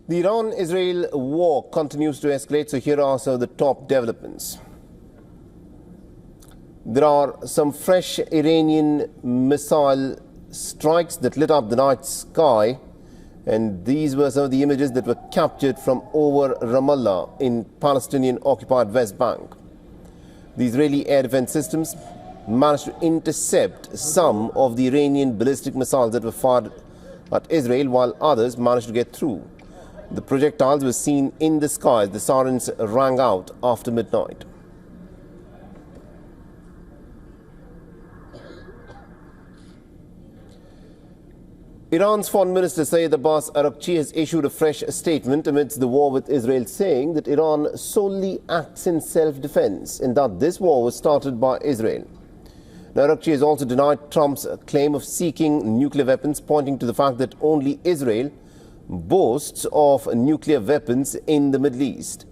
The Iran-Israel war continues to escalate, so here are some of the top developments. There are some fresh Iranian missile strikes that lit up the night sky, and these were some of the images that were captured from over Ramallah in Palestinian-occupied West Bank. The Israeli air defense systems managed to intercept some of the Iranian ballistic missiles that were fired at Israel, while others managed to get through. The projectiles were seen in the sky as the sirens rang out after midnight. Iran's Foreign Minister Sayyid Abbas Araghchi has issued a fresh statement amidst the war with Israel, saying that Iran solely acts in self-defense and that this war was started by Israel. Now, Araghchi has also denied Trump's claim of seeking nuclear weapons, pointing to the fact that only Israel boasts of nuclear weapons in the Middle East.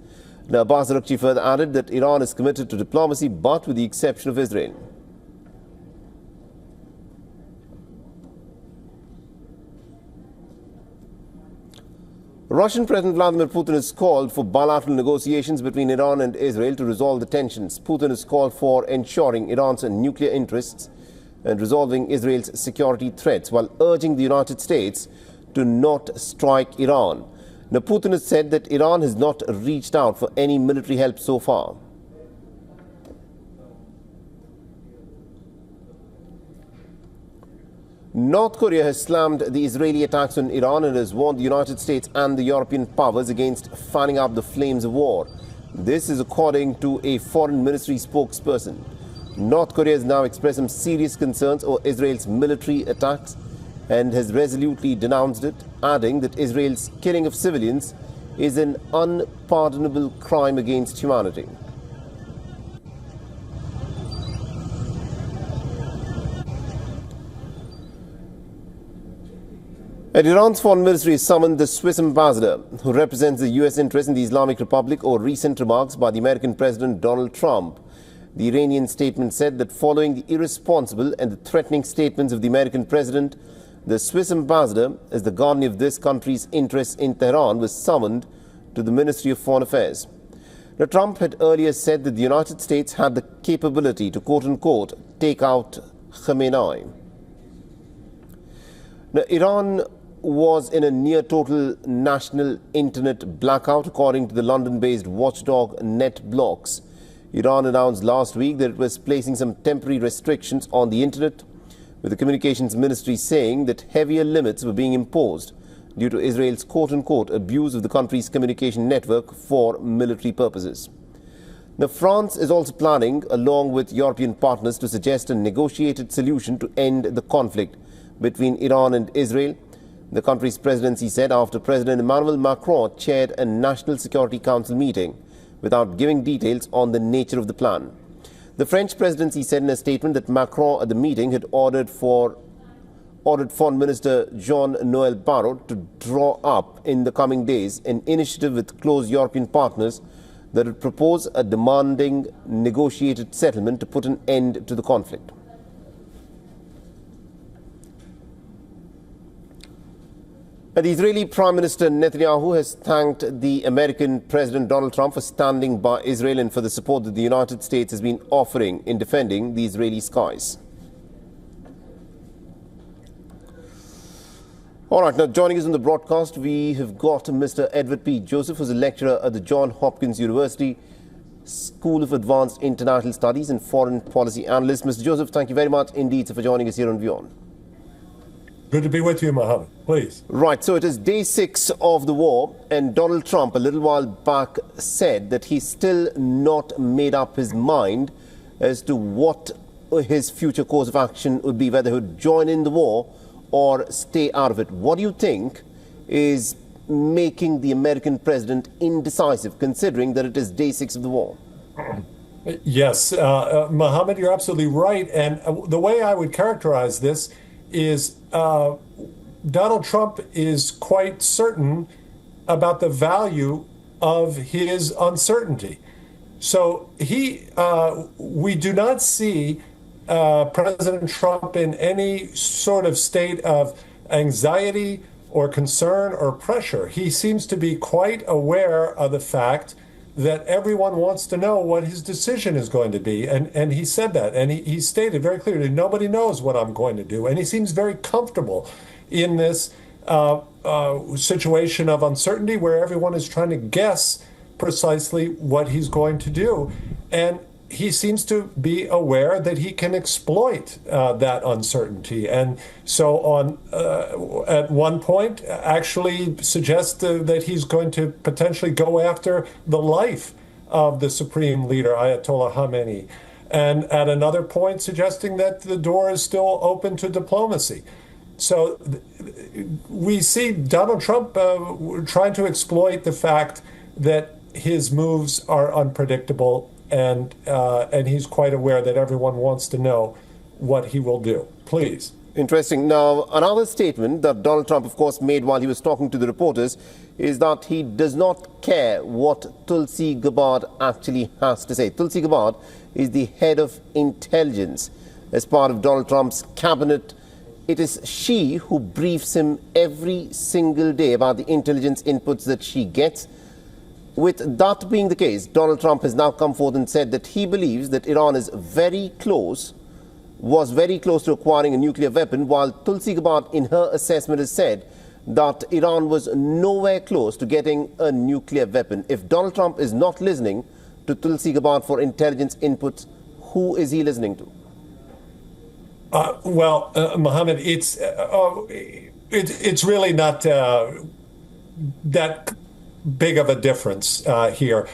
Now, Abbas Araghchi further added that Iran is committed to diplomacy, but with the exception of Israel. Russian President Vladimir Putin has called for bilateral negotiations between Iran and Israel to resolve the tensions. Putin has called for ensuring Iran's nuclear interests and resolving Israel's security threats, while urging the United States to not strike Iran. Now, Putin has said that Iran has not reached out for any military help so far. North Korea has slammed the Israeli attacks on Iran and has warned the United States and the European powers against fanning up the flames of war. This is according to a foreign ministry spokesperson. North Korea has now expressed some serious concerns over Israel's military attacks and has resolutely denounced it, adding that Israel's killing of civilians is an unpardonable crime against humanity. And Iran's foreign ministry has summoned the Swiss ambassador, who represents the U.S. interest in the Islamic Republic, over recent remarks by the American President Donald Trump. The Iranian statement said that following the irresponsible and the threatening statements of the American president, the Swiss ambassador, as the guardian of this country's interests in Tehran, was summoned to the Ministry of Foreign Affairs. Now, Trump had earlier said that the United States had the capability to, quote-unquote, take out Khamenei. Now, Iran was in a near-total national internet blackout, according to the London-based watchdog NetBlocks. Iran announced last week that it was placing some temporary restrictions on the internet, with the communications ministry saying that heavier limits were being imposed due to Israel's quote-unquote abuse of the country's communication network for military purposes. Now, France is also planning, along with European partners, to suggest a negotiated solution to end the conflict between Iran and Israel. The country's presidency said after President Emmanuel Macron chaired a National Security Council meeting without giving details on the nature of the plan. The French presidency said in a statement that Macron at the meeting had ordered Foreign Minister Jean-Noel Barrot to draw up in the coming days an initiative with close European partners that would propose a demanding negotiated settlement to put an end to the conflict. The Israeli Prime Minister Netanyahu has thanked the American President Donald Trump for standing by Israel and for the support that the United States has been offering in defending the Israeli skies. All right, now joining us on the broadcast, we have got Mr. Edward P. Joseph, who's a lecturer at the Johns Hopkins University School of Advanced International Studies and foreign policy analyst. Mr. Joseph, thank you very much indeed for joining us here on WION. Good to be with you, Mohammed. Please. Right, so it is day 6 of the war, and Donald Trump a little while back said that he's still not made up his mind as to what his future course of action would be, whether he would join in the war or stay out of it. What do you think is making the American president indecisive, considering that it is day 6 of the war? Yes, Mohammed, you're absolutely right. And the way I would characterize this is Donald Trump is quite certain about the value of his uncertainty. So we do not see President Trump in any sort of state of anxiety or concern or pressure. He seems to be quite aware of the fact that everyone wants to know what his decision is going to be. And he said that, and he stated very clearly, nobody knows what I'm going to do. And he seems very comfortable in this situation of uncertainty where everyone is trying to guess precisely what he's going to do. And he seems to be aware that he can exploit that uncertainty. And so at one point, actually suggests that he's going to potentially go after the life of the supreme leader, Ayatollah Khamenei. And at another point, suggesting that the door is still open to diplomacy. So we see Donald Trump trying to exploit the fact that his moves are unpredictable, and he's quite aware that everyone wants to know what he will do. Please. Interesting. Now, another statement that Donald Trump, of course, made while he was talking to the reporters is that he does not care what Tulsi Gabbard actually has to say. Tulsi Gabbard is the head of intelligence as part of Donald Trump's cabinet. It is she who briefs him every single day about the intelligence inputs that she gets. With that being the case, Donald Trump has now come forth and said that he believes that Iran is was very close to acquiring a nuclear weapon, while Tulsi Gabbard, in her assessment, has said that Iran was nowhere close to getting a nuclear weapon. If Donald Trump is not listening to Tulsi Gabbard for intelligence inputs, who is he listening to? Mohammed, it's really not that big of a difference here.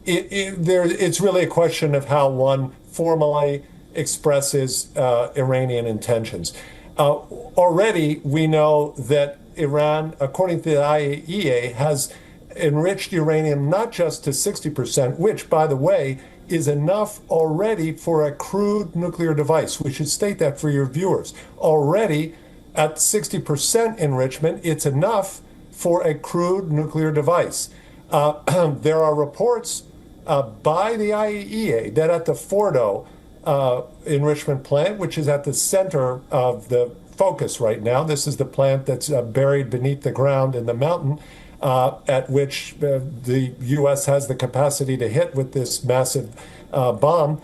It's really a question of how one formally expresses Iranian intentions. Already, we know that Iran, according to the IAEA, has enriched uranium not just to 60%, which, by the way, is enough already for a crude nuclear device. We should state that for your viewers. Already, at 60% enrichment, it's enough for a crude nuclear device. There are reports by the IAEA that at the Fordo enrichment plant, which is at the center of the focus right now, this is the plant that's buried beneath the ground in the mountain, at which the U.S. has the capacity to hit with this massive bomb,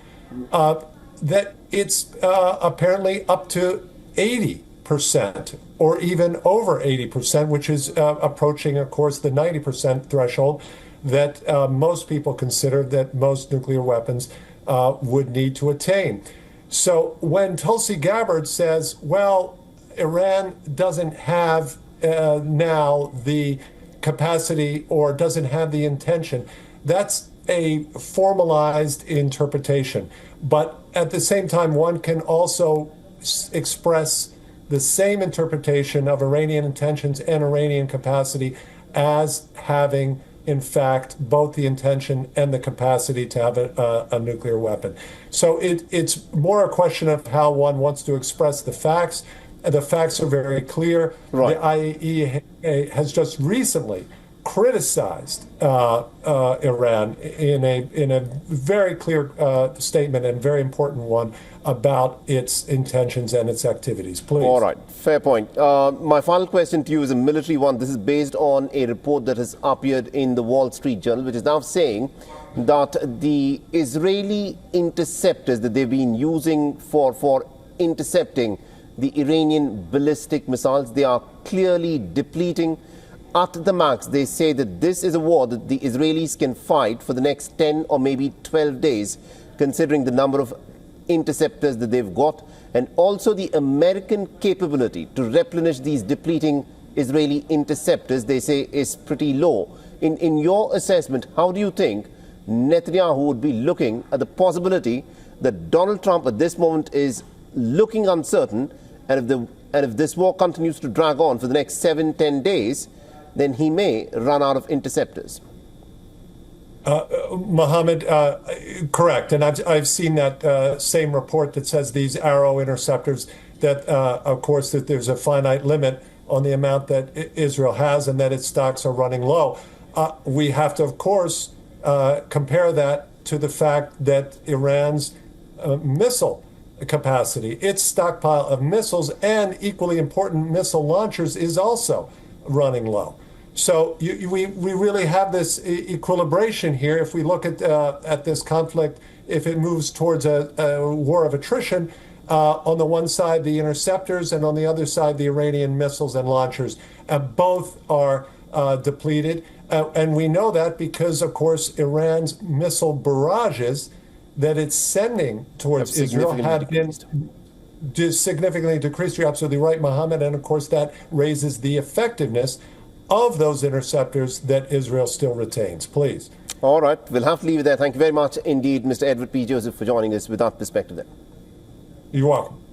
that it's apparently up to 80% or even over 80%, which is approaching, of course, the 90% threshold that most people consider that most nuclear weapons would need to attain. So when Tulsi Gabbard says, well, Iran doesn't have now the capacity or doesn't have the intention, that's a formalized interpretation. But at the same time, one can also express the same interpretation of Iranian intentions and Iranian capacity as having, in fact, both the intention and the capacity to have a nuclear weapon. So it's more a question of how one wants to express the facts. The facts are very clear. Right. The IAEA has just recently criticized Iran in a very clear statement and very important one about its intentions and its activities. Please. All right, fair point. My final question to you is a military one. This is based on a report that has appeared in the Wall Street Journal, which is now saying that the Israeli interceptors that they've been using for intercepting the Iranian ballistic missiles, they are clearly depleting. At the max, they say that this is a war that the Israelis can fight for the next 10 or maybe 12 days, considering the number of interceptors that they've got, and also the American capability to replenish these depleting Israeli interceptors, they say, is pretty low. In your assessment, how do you think Netanyahu would be looking at the possibility that Donald Trump at this moment is looking uncertain, and if this war continues to drag on for the next 7-10 days, then he may run out of interceptors? Mohammed, correct. And I've seen that same report that says these Arrow interceptors, that, of course, that there's a finite limit on the amount that Israel has and that its stocks are running low. We have to, of course, compare that to the fact that Iran's missile capacity. Its stockpile of missiles and equally important missile launchers is also running low. So we really have this equilibration here. If we look at this conflict, if it moves towards a war of attrition, on the one side the interceptors and on the other side the Iranian missiles and launchers, both are depleted. And we know that because, of course, Iran's missile barrages that it's sending towards Israel had been significantly decreased. You're absolutely right, Mohammed. And of course, that raises the effectiveness of those interceptors that Israel still retains. Please. All right. We'll have to leave it there. Thank you very much indeed, Mr. Edward P. Joseph, for joining us with that perspective there. You're welcome.